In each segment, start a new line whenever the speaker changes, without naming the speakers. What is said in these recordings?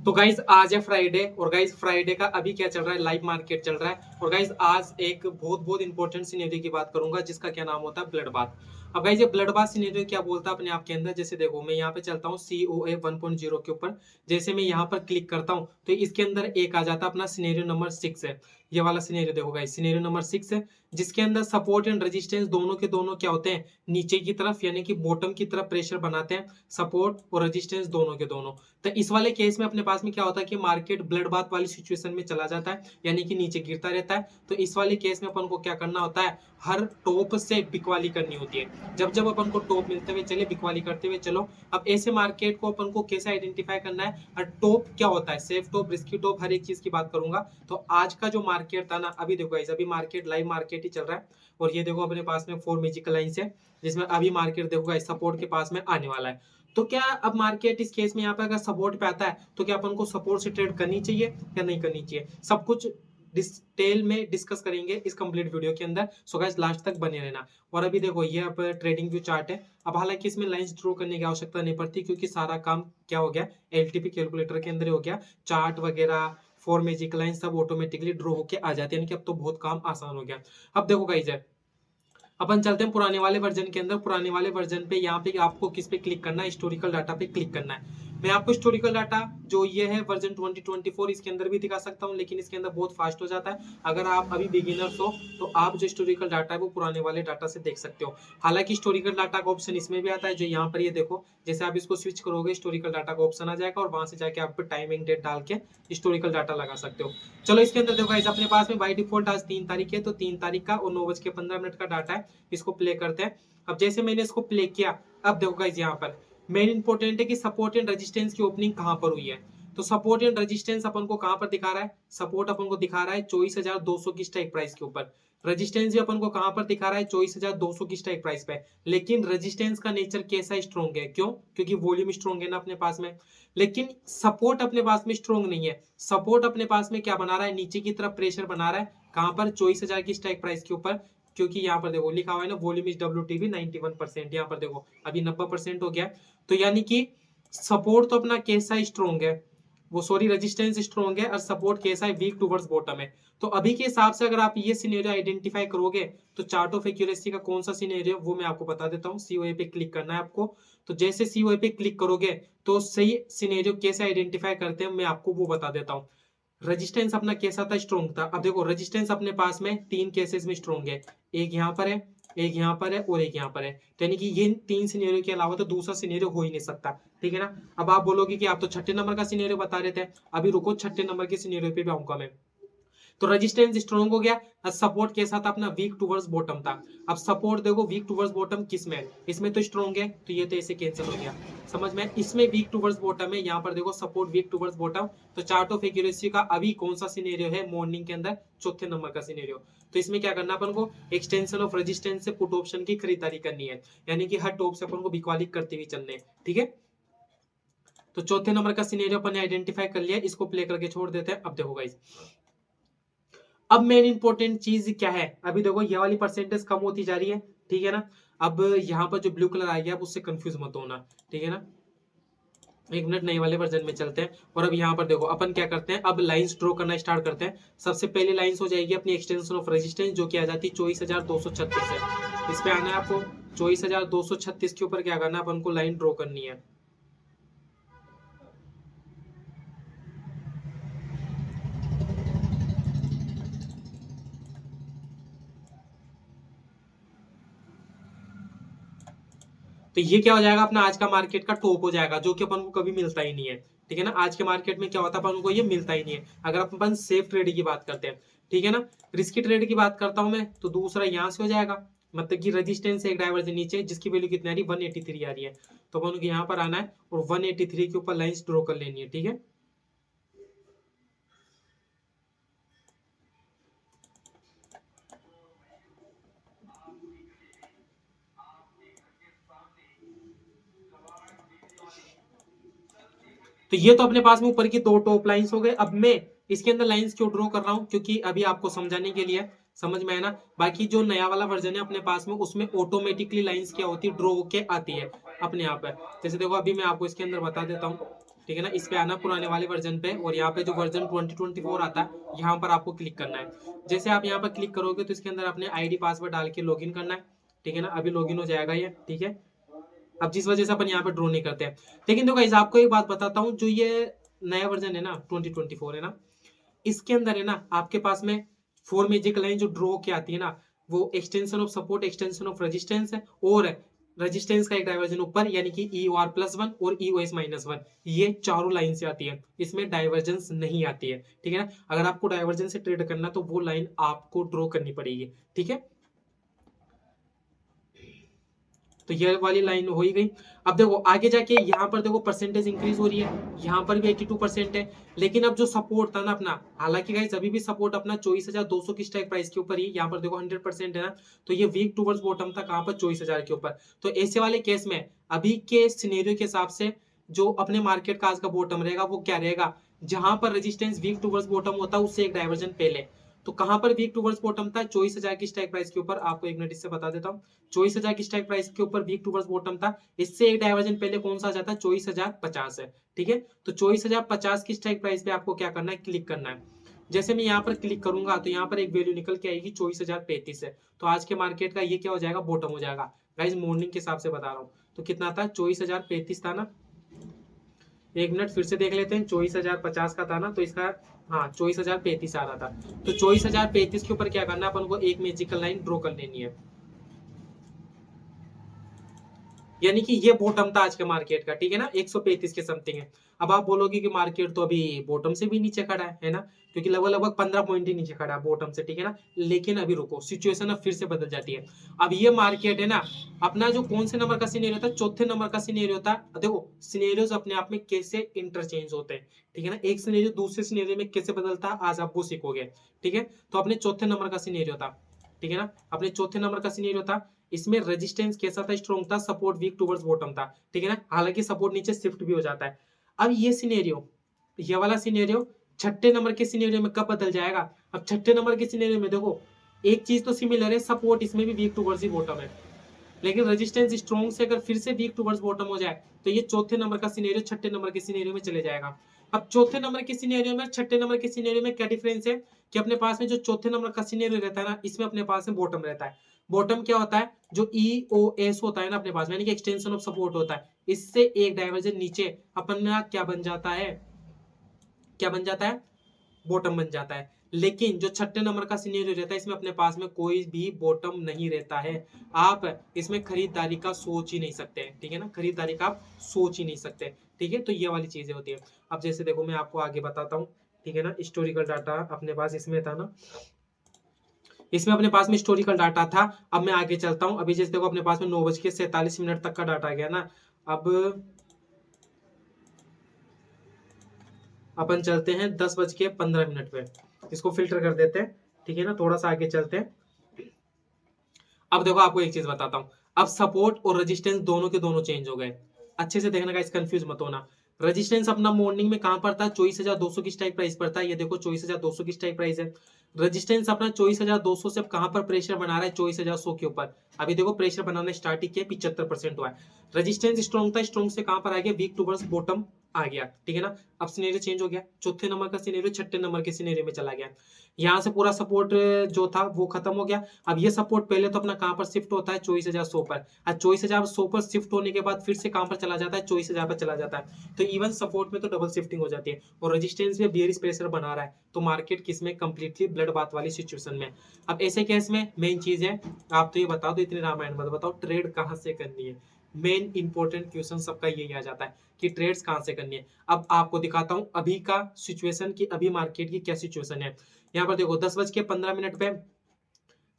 तो गाइज आज है फ्राइडे और गाइज फ्राइडे का अभी क्या चल रहा है, लाइव मार्केट चल रहा है। और गाइज आज एक बहुत बहुत इंपॉर्टेंट सिनेरियो की बात करूंगा जिसका क्या नाम होता है, ब्लड बाथ। अब गाइज ये ब्लड बाथ सिनेरियो क्या बोलता है अपने आप के अंदर, जैसे देखो मैं यहाँ पे चलता हूँ COA 1.0 के ऊपर। जैसे मैं यहाँ पर क्लिक करता हूँ तो इसके अंदर एक आ जाता है अपना सिनेरियो नंबर 6 है। ये वाला सिनेरियो देखो गाइज, सिनेरियो नंबर 6 है, जिसके अंदर सपोर्ट एंड रेजिस्टेंस दोनों के दोनों क्या होते हैं, नीचे की तरफ यानी कि बॉटम की तरफ प्रेशर बनाते हैं। सपोर्ट और रेजिस्टेंस दोनों के दोनों। तो इस वाले केस में अपने पास में क्या होता है कि मार्केट ब्लड बाथ वाली सिचुएशन में चला जाता है, यानी कि नीचे गिरता रहता है। तो इस वाले केस में अपन को क्या करना होता है, हर टॉप से बिकवाली करनी होती है। जब जब अपन को टॉप मिलते हुए चले, बिकवाली करते हुए चलो। अब ऐसे मार्केट को अपन को कैसे आइडेंटिफाई करना है, और टॉप क्या होता है, सेफ टॉप, रिस्की टॉप, हर एक चीज की बात करूंगा। तो आज का जो मार्केट था ना, अभी देखो गाइस, अभी मार्केट लाइव मार्केट ही चल रहा है। और ये देखो अपने पास में 4 मैजिकल लाइंस है, जिसमें अभी मार्केट देखो गाइस सपोर्ट के पास में आने वाला है। तो क्या अब मार्केट इस केस में यहाँ पे अगर सपोर्ट पे आता है तो क्या अपन को सपोर्ट से ट्रेड करनी चाहिए या नहीं करनी चाहिए, सब कुछ डिटेल में डिस्कस करेंगे इस कंप्लीट वीडियो के अंदर। सो गाइस लास्ट तक बने रहना। और अभी देखो ये अब ट्रेडिंग व्यू चार्ट है। अब हालांकि इसमें लाइंस ड्रॉ करने की आवश्यकता नहीं पड़ती, क्योंकि सारा काम क्या हो गया, LTP कैलकुलेटर के अंदर हो गया। चार्ट वगैरह, फोर मैजिक लाइन सब ऑटोमेटिकली ड्रॉ होके आ जाते हैं, यानी कि अब तो बहुत काम आसान हो गया। अब देखो गाइस, अपन चलते हैं पुराने वाले वर्जन के अंदर। पुराने वाले वर्जन पे यहाँ पे आपको किस पे क्लिक करना है, हिस्टोरिकल डाटा पे क्लिक करना है। मैं आपको हिस्टोरिकल डाटा जो ये है वर्जन 2024 इसके अंदर भी दिखा सकता हूँ, लेकिन इसके अंदर बहुत फास्ट हो जाता है। अगर आप अभी बिगिनर्स हो तो आप जो हिस्टोरिकल डाटा है वो पुराने वाले डाटा से देख सकते हो। हालांकि हिस्टोरिकल डाटा का ऑप्शन इसमें भी आता है, जो यहाँ पर ये देखो, जैसे आप इसको स्विच करोगे हिस्टोरिकल डाटा का ऑप्शन आ जाएगा, और वहां से जाके आप टाइमिंग डेट डाल के हिस्टोरिकल डाटा लगा सकते हो। चलो इसके अंदर देखो अपने पास में बाई डिफॉल्ट आज 3 तारीख है, तो 3 तारीख का और 9:15 का डाटा है। इसको प्ले करते हैं। अब जैसे मैंने इसको प्ले किया, अब देखो गाइस यहाँ पर मेन इंपॉर्टेंट है कि सपोर्ट एंड रेजिस्टेंस की ओपनिंग कहां पर हुई है। तो सपोर्ट एंड रेजिस्टेंस अपन को कहां पर दिखा रहा है, सपोर्ट अपन को दिखा रहा है 24,200 की स्ट्राइक प्राइस के ऊपर। रेजिस्टेंस भी अपन को कहां पर दिखा रहा है, 24,200 की स्ट्राइक प्राइस पे। लेकिन रेजिस्टेंस का नेचर कैसा स्ट्रॉन्ग है, क्यों, क्योंकि वॉल्यूम स्ट्रॉन्ग है ना अपने पास में। लेकिन सपोर्ट अपने पास में स्ट्रॉन्ग नहीं है। सपोर्ट अपने पास में क्या बना रहा है, नीचे की तरफ प्रेशर बना रहा है, कहां पर, 24,000 की स्ट्राइक प्राइस के ऊपर। क्योंकि यहाँ पर देखो लिखा हुआ है ना, वॉल्यूम इज WTB 91%, यहाँ पर देखो अभी 90% हो गया। तो यानी कि सपोर्ट तो अपना कैसा स्ट्रॉन्ग है, वो सॉरी रेजिस्टेंस स्ट्रॉन्ग है, और सपोर्ट कैसा है, वीक टूवर्ड्स बॉटम है। तो अभी के हिसाब से अगर आप ये सिनेरियो आइडेंटिफाई करोगे, तो चार्ट ऑफ एक्यूरेसी का कौन सा सिनेरियो वो मैं आपको बता देता हूँ। COA पे क्लिक करना है आपको। तो जैसे COA पे क्लिक करोगे तो सही सिनेरियो कैसे आइडेंटिफाई करते हैं मैं आपको वो बता देता हूँ। रेजिस्टेंस अपना कैसा था, स्ट्रॉन्ग था। अब देखो रेजिस्टेंस अपने पास में 3 केसेस में स्ट्रॉन्ग है, एक यहाँ पर है, एक यहाँ पर है, और एक यहाँ पर है। तो यानी कि ये 3 सिनेरियो के अलावा तो दूसरा सिनेरियो हो ही नहीं सकता, ठीक है ना। अब आप बोलोगे कि आप तो छठे नंबर का सिनेरियो बता रहे थे, अभी रुको, छठे नंबर के सिनेरियो पे भी आऊंगा मैं। तो रेजिस्टेंस स्ट्रॉन्ग हो गया, सपोर्ट के साथ अपना वीक टूवर्ड्स बॉटम था। अब सपोर्ट देखो वीक टूवर्ड्स बॉटम किस में है, इसमें तो स्ट्रॉन्ग है, तो ये तो ऐसे कैंसिल हो गया, समझ में। इसमें वीक टूवर्ड्स बॉटम है, यहाँ पर देखो सपोर्ट वीक टूवर्ड्स बॉटम। तो चार्ट ऑफ एक्यूरेसी का अभी कौन सा सिनेरियो है, मॉर्निंग के अंदर चौथे नंबर का सिनेरियो। तो इसमें क्या करना अपन को, एक्सटेंशन ऑफ रेजिस्टेंस से पुट ऑप्शन की खरीदारी करनी है, यानी कि हर टॉप से अपन को बिकवाली करते हुए चलने, ठीक है। तो चौथे नंबर का सिनेरियो अपन ने आइडेंटिफाई कर लिया, इसको प्ले करके छोड़ देते हैं। अब देखो गाइस, अब मेन इंपॉर्टेंट चीज क्या है, अभी देखो ये वाली परसेंटेज कम होती जा रही है, ठीक है ना। अब यहाँ पर जो ब्लू कलर आ गया, उससे कंफ्यूज मत होना, ठीक है ना। एक मिनट, नए वाले वर्जन में चलते हैं। और अब यहाँ पर देखो अपन क्या करते हैं, अब लाइंस ड्रॉ करना स्टार्ट करते हैं। सबसे पहली लाइंस हो जाएगी अपनी एक्सटेंशन ऑफ रेजिस्टेंस, जो कि आ जाती है 24,236 है। इस पे आना है आपको, 24,236 के ऊपर क्या करना है, अपन को लाइन ड्रॉ करनी है। तो ये क्या हो जाएगा, अपना आज का मार्केट का टॉप हो जाएगा, जो कि अपन को कभी मिलता ही नहीं है, ठीक है ना। आज के मार्केट में क्या होता है, अपन को ये मिलता ही नहीं है, अगर अपन सेफ ट्रेड की बात करते हैं, ठीक है ना। रिस्की ट्रेड की बात करता हूं मैं, तो दूसरा यहां से हो जाएगा, मतलब कि रेजिस्टेंस एक डायवर्जन नीचे, जिसकी वैल्यू कितनी आ रही है, 183 आ रही है। तो अपन को यहाँ पर आना है और 183 के ऊपर लाइंस ड्रॉ कर लेनी है, ठीक है। तो ये तो अपने पास में ऊपर की दो टॉप लाइंस हो गए। अब मैं इसके अंदर लाइंस क्यों ड्रॉ कर रहा हूँ, क्योंकि अभी आपको समझाने के लिए, समझ में आया ना। बाकी जो नया वाला वर्जन है अपने पास में, उसमें ऑटोमेटिकली लाइंस क्या होती है, ड्रॉ होके आती है अपने आप है। जैसे देखो अभी मैं आपको इसके अंदर बता देता हूँ, ठीक है ना, इस पे आना पुराने वाले वर्जन पे, और यहाँ पे जो वर्जन 2024 आता है यहाँ पर आपको क्लिक करना है। जैसे आप यहाँ पर क्लिक करोगे तो इसके अंदर अपने आईडी पासवर्ड डाल के लॉगिन करना है, ठीक है ना। अभी लॉगिन हो जाएगा ये, ठीक है। अब जिस वजह से अपन यहाँ पे ड्रॉ नहीं करते हैं, लेकिन तो गाइस आपको एक बात बताता हूँ, जो ये नया वर्जन है ना 2024 है ना, इसके अंदर है ना आपके पास में 4 मैजिक लाइन जो ड्रॉ की आती है ना, वो extension of support, extension of resistance है, और रेजिस्टेंस का एक डाइवर्जन ऊपर, यानी कि EOR+1 और EOS-1, ये चारों लाइन से आती है, इसमें डाइवर्जेंस नहीं आती है, ठीक है ना। अगर आपको डाइवर्जेंस से ट्रेड करना तो वो लाइन आपको ड्रॉ करनी पड़ेगी, ठीक है। तो ये वाली लाइन हो ही गई। अब देखो आगे जाके यहाँ पर देखो परसेंटेज इंक्रीज हो रही है, यहाँ पर भी 82% है। लेकिन अब जो सपोर्ट था ना अपना, हालांकि गाइस अभी भी सपोर्ट अपना 24,200 की स्ट्राइक प्राइस के ऊपर ही, यहाँ पर देखो 100% है ना, तो ये वीक टूवर्ड्स बॉटम था कहाँ पर, 24,000 के ऊपर। तो ऐसे वाले केस में अभी के सिनेरियो के हिसाब से जो अपने मार्केट का आज का बॉटम रहेगा वो क्या रहेगा, जहां पर रेजिस्टेंस वीक टूवर्ड्स बॉटम होता है उससे एक डाइवर्जन पहले। तो कहां पर वीक टूवर्ड्स बॉटम था, 24,000 की स्ट्राइक प्राइस के ऊपर। आपको एक मिनट इससे बता देता हूँ, 24,000 की स्ट्राइक प्राइस के ऊपर वीक टूवर्ड्स बॉटम था, इससे एक डाइवर्जन पहले कौन सा आ जाता है, 24,050 है, ठीक है। तो 24,050 की स्ट्राइक प्राइस पे आपको क्या करना है, क्लिक करना है। जैसे मैं यहाँ पर क्लिक करूंगा तो यहाँ पर एक वैल्यू निकल के आएगी 24,035 है, तो आज के मार्केट का ये क्या हो जाएगा, बॉटम हो जाएगा। गाइस मॉर्निंग के हिसाब से बता रहा हूँ, तो कितना था, 24,035 था ना। एक मिनट फिर से देख लेते हैं, 24,050 का था ना, तो इसका हाँ 24,035 आ रहा था। तो 24,035 के ऊपर क्या करना है, अपन को एक मैजिकल लाइन ड्रॉ कर लेनी है, यानी कि ये बॉटम था आज के मार्केट का, ठीक है ना, 135 के समथिंग है। अब आप बोलोगे कि मार्केट तो अभी बॉटम से भी नीचे खड़ा है ना, क्योंकि लगभग लगभग 15 पॉइंट ही नीचे खड़ा है बॉटम से, ठीक है ना। लेकिन अभी रुको, सिचुएशन अब फिर से बदल जाती है। अब ये मार्केट है ना, अपना जो कौन से नंबर का सिनेरियो था, चौथे नंबर का सिनेरियो था। देखो सिनेरियोज अपने आप में कैसे इंटरचेंज होते हैं, ठीक है ना, एक सिनेरियो दूसरे सिनेरियो में कैसे बदलता है आज आप वो सीखोगे, ठीक है। तो अपने चौथे नंबर का सिनेरियो था, ठीक है ना, अपने चौथे नंबर का सिनेरियो था। इसमें रेजिस्टेंस कैसा था, स्ट्रॉन्ग था, सपोर्ट वीक टुवर्ड्स बॉटम था, ठीक है ना। हालांकि सपोर्ट नीचे शिफ्ट भी हो जाता है। अब ये सिनेरियो, ये वाला सिनेरियो छठे नंबर के सिनेरियो में कब बदल जाएगा। अब छठे नंबर के सिनेरियो में देखो एक चीज तो सिमिलर है, सपोर्ट इसमें भी वीक टुवर्ड्स ही बॉटम है, लेकिन रेजिस्टेंस स्ट्रॉन्ग से अगर फिर से वीक टुवर्ड्स बॉटम हो जाए तो ये चौथे नंबर का सिनेरियो छठे नंबर के सिनेरियो में चले जाएगा। अब चौथे नंबर के सिनेरियो में छठे नंबर के सिनेरियो में क्या डिफरेंस है, कि अपने पास में जो चौथे नंबर का सिनेरियो रहता है ना, इसमें अपने पास में बॉटम रहता है। बॉटम क्या होता है, जो EOS होता है ना अपने पास में, यानी कि एक्सटेंशन ऑफ सपोर्ट होता है, इससे एक डाइवर्जन नीचे अपना क्या बन जाता है, क्या बन जाता है, बॉटम बन जाता है। लेकिन जो छठे नंबर का सिनेरियो रहता है इसमें अपने पास में कोई भी बॉटम नहीं रहता है। आप इसमें खरीदारी का सोच ही नहीं सकते, ठीक है ना, खरीदारी का आप सोच ही नहीं सकते, ठीक है। तो ये वाली चीजें होती है। अब जैसे देखो मैं आपको आगे बताता हूँ, ठीक है ना, हिस्टोरिकल डाटा अपने पास इसमें था ना, इसमें अपने पास में हिस्टोरिकल डाटा था। अब मैं आगे चलता हूँ, अभी जैसे देखो अपने पास में 9:47 तक का डाटा आ गया ना। अब अपन चलते हैं 10:15 पे, इसको फिल्टर कर देते हैं, ठीक है ना, थोड़ा सा आगे चलते हैं। अब देखो आपको एक चीज बताता हूँ, अब सपोर्ट और रेजिस्टेंस दोनों के दोनों चेंज हो गए। अच्छे से देखने का, इस कंफ्यूज मत होना। रेजिस्टेंस अपना मॉर्निंग में कहां पर था, 24,200 की स्ट्राइक प्राइस पर था, ये देखो 24,200 की स्ट्राइक प्राइस है। रेजिस्टेंस अपना 24,200 से कहां पर प्रेशर बना रहा है, 24,100 के ऊपर। अभी देखो प्रेशर बनाना स्टार्ट किया, 75% हुआ है। रेजिस्टेंस स्ट्रॉन्ग था, स्ट्रॉन्ग से कहां पर आ गया, वीक टुवर्ड्स बॉटम आ गया, ठीक है ना। अब सिनेरियो चेंज हो गया, चौथे नंबर का सिनेरियो छठे नंबर के सिनेरियो में चला गया। यहाँ से पूरा सपोर्ट जो था वो खत्म हो गया। अब ये सपोर्ट पहले तो अपना कहां पर शिफ्ट होता है, 24,100 पर। अब 24,100 पर शिफ्ट होने के बाद फिर से कहां पर चला जाता है, 24,000 पर चला जाता है। तो इवन सपोर्ट में तो डबल शिफ्टिंग हो जाती है, और रेजिस्टेंस में बेयरिश प्रेशर बना रहा है। तो मार्केट किस में, कंप्लीटली ब्लड बाथ वाली सिचुएशन में। अब ऐसे केस में मेन चीज है, आप तो ये बता दो, इतने रामायण मत बताओ, ट्रेड कहां से करनी है। मेन इंपॉर्टेंट क्वेश्चन सबका यही आ जाता है कि ट्रेड्स कहां से करनी है। अब आपको दिखाता हूं अभी का सिचुएशन की, अभी मार्केट की क्या सिचुएशन है। यहाँ पर देखो 10:15 पे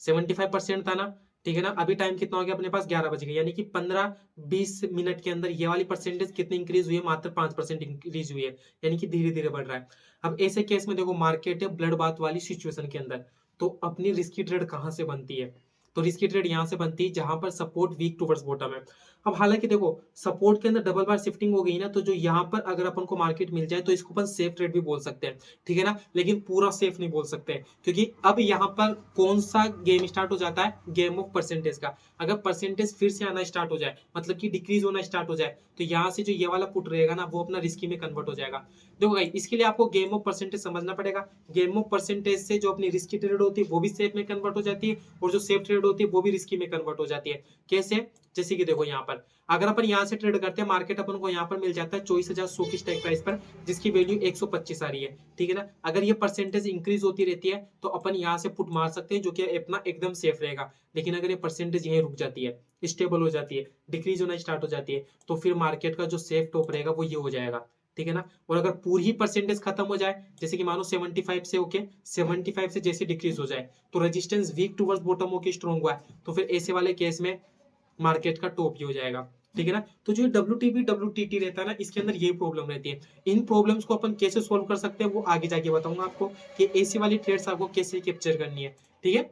75% था ना, ठीक है ना। अभी टाइम कितना हो गया अपने पास, 11 बज गए, यानी कि 15-20 मिनट के अंदर ये वाली परसेंटेज कितनी इंक्रीज हुई है, मात्र 5% इंक्रीज हुई है, यानी कि धीरे धीरे बढ़ रहा है। अब ऐसे केस में देखो मार्केट है ब्लड बाथ वाली सिचुएशन के अंदर, तो अपनी रिस्की ट्रेड कहां से बनती है, तो रिस्की ट्रेड यहां से बनती है जहां पर सपोर्ट वीक टुवर्ड्स बॉटम है। अब हालांकि देखो सपोर्ट के अंदर डबल बार शिफ्टिंग हो गई ना, तो जो यहाँ पर अगर अपन को मार्केट मिल जाए तो इसको अपन सेफ ट्रेड भी बोल सकते हैं, ठीक है ना, लेकिन पूरा सेफ नहीं बोल सकते, क्योंकि अब यहाँ पर कौन सा गेम स्टार्ट हो जाता है, गेम ऑफ परसेंटेज का। अगर परसेंटेज फिर से आना स्टार्ट हो जाए, मतलब कि डिक्रीज होना स्टार्ट हो जाए, तो यहाँ से जो ये वाला पुट रहेगा ना वो अपना रिस्की में कन्वर्ट हो जाएगा। देखो भाई इसके लिए आपको गेम ऑफ परसेंटेज समझना पड़ेगा। गेम ऑफ परसेंटेज से जो अपनी रिस्की ट्रेड होती है वो भी सेफ में कन्वर्ट हो जाती है, और जो सेफ ट्रेड होती है वो भी रिस्की में कन्वर्ट हो जाती है। कैसे? जैसे कि देखो यहाँ पर अगर अपन यहाँ से ट्रेड करते हैं, मार्केट अपन को यहाँ पर मिल जाता है 24,100 की स्ट्राइक प्राइस पर, जिसकी वैल्यू 125 आ रही है, ठीक है ना। अगर ये परसेंटेज इंक्रीज होती रहती है तो अपन यहाँ से पुट मार सकते हैं, जो कि अपना एकदम सेफ रहेगा। लेकिन अगर ये परसेंटेज यहीं रुक जाती है, स्टेबल हो जाती है, डिक्रीज होना स्टार्ट हो जाती है, तो फिर मार्केट का जो सेफ टॉप रहेगा वो ये हो जाएगा, ठीक है ना। और अगर पूरी ही परसेंटेज खत्म हो जाए, जैसे कि मानो 75 से ओके 75 से जैसे डिक्रीज हो जाए, तो रेजिस्टेंस वीक टुवर्ड्स बॉटम होके स्ट्रॉन्ग हुआ है, तो फिर ऐसे वाले केस में मार्केट का टॉप ही हो जाएगा, ठीक है ना। तो जो WTB WTT रहता है ना, इसके अंदर ये प्रॉब्लम रहती है। इन प्रॉब्लम्स को अपन कैसे सोल्व कर सकते हैं वो आगे जाके बताऊंगा आपको, कि ऐसी वाली ट्रेड्स आपको कैसे कैप्चर करनी है, ठीक है।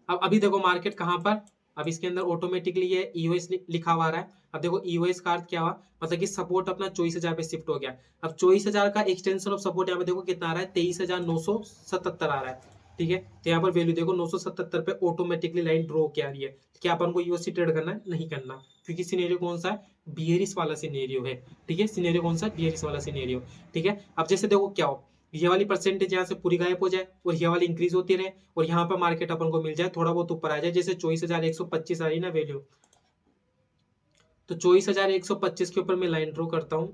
अब अभी देखो मार्केट कहां पर, अब इसके अंदर ऑटोमेटिकली ये EOS लिखा हुआ आ रहा है। अब देखो EOS का अर्थ क्या हुआ, मतलब कि सपोर्ट अपना 24,000 पे शिफ्ट हो गया। अब 24,000 का एक्सटेंशन ऑफ सपोर्ट यहाँ पे देखो कितना आ रहा है, 23,977 आ रहा है, ठीक है। तो यहाँ पर वैल्यू देखो 977 पे ऑटोमेटिकली लाइन ड्रॉ क्या आ रही है। क्या अपन को यूएससी ट्रेड करना है? नहीं करना, क्योंकि सिनेरियो कौन सा है, बियरिश वाला सिनेरियो है, ठीक है। सिनेरियो कौन सा है, बियरिश वाला सिनेरियो, ठीक है। अब जैसे देखो क्या हो, ये वाली परसेंटेज यहाँ से पूरी गायब हो जाए और ये वाली इंक्रीज होती रहे, और यहाँ पर मार्केट अपन को मिल जाए थोड़ा बहुत ऊपर आ जाए, जैसे 24,125 आ रही ना वैल्यू, तो 24,125 के ऊपर मैं लाइन ड्रॉ करता हूँ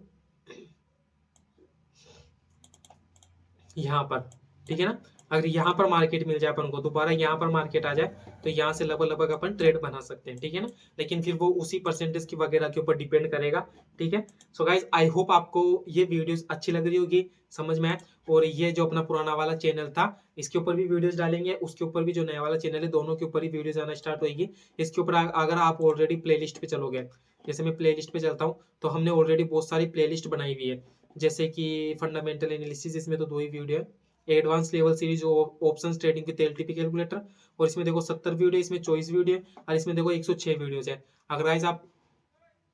यहाँ पर, ठीक है ना। अगर यहाँ पर मार्केट मिल जाए अपन को, दोबारा यहाँ पर मार्केट आ जाए, तो यहाँ से लगभग लगभग अपन ट्रेड बना सकते हैं, ठीक है ना। लेकिन फिर वो उसी परसेंटेज की वगैरह के ऊपर डिपेंड करेगा, ठीक है। सो गाइज आई होप आपको ये वीडियोस अच्छी लग रही होगी, समझ में आए। और ये जो अपना पुराना वाला चैनल था, इसके ऊपर भी वीडियोस डालेंगे, उसके ऊपर भी जो नया वाला चैनल है, दोनों के ऊपर ही वीडियोस आना स्टार्ट होगी। इसके ऊपर अगर आप ऑलरेडी प्लेलिस्ट पे चलोगे, जैसे मैं प्लेलिस्ट पे चलता हूँ, तो हमने ऑलरेडी बहुत सारी प्लेलिस्ट बनाई हुई है, जैसे कि फंडामेंटल एनालिसिस, इसमें तो 2 ही वीडियो है। Advance level series options trading with LTP calculator, और इसमें देखो 70 वीडियो, इसमें 24 वीडियो है, और इसमें देखो 106 वीडियोज है। अगर गाइस आप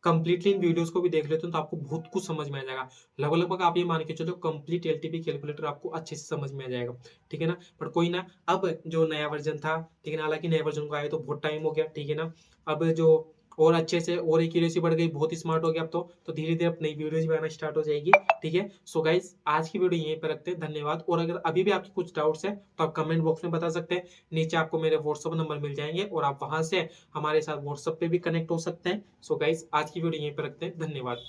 कंप्लीटली इन वीडियोस को भी देख लेते हो तो आपको बहुत कुछ समझ में आ जाएगा। लगभग लगभग आप ये मान के चलो कंप्लीट एलटीपी कैलकुलेटर आपको अच्छे से समझ में आ जाएगा, ठीक है ना। पर कोई ना, अब जो नया वर्जन था, ठीक है ना, हालांकि नया वर्जन को आया तो बहुत टाइम हो गया, ठीक है ना। अब जो और अच्छे से और एक्यूरेसी बढ़ गई, बहुत ही स्मार्ट हो गया अब तो धीरे धीरे अब नई वीडियोज भी आना स्टार्ट हो जाएगी, ठीक है। सो गाइज आज की वीडियो यहीं पर रखते हैं, धन्यवाद। और अगर अभी भी आपकी कुछ डाउट्स है तो आप कमेंट बॉक्स में बता सकते हैं, नीचे आपको मेरे व्हाट्सअप नंबर मिल जाएंगे, और आप वहां से हमारे साथ व्हाट्सएप पे भी कनेक्ट हो सकते हैं। सो गाइज आज की वीडियो यहीं पर रखते हैं, धन्यवाद।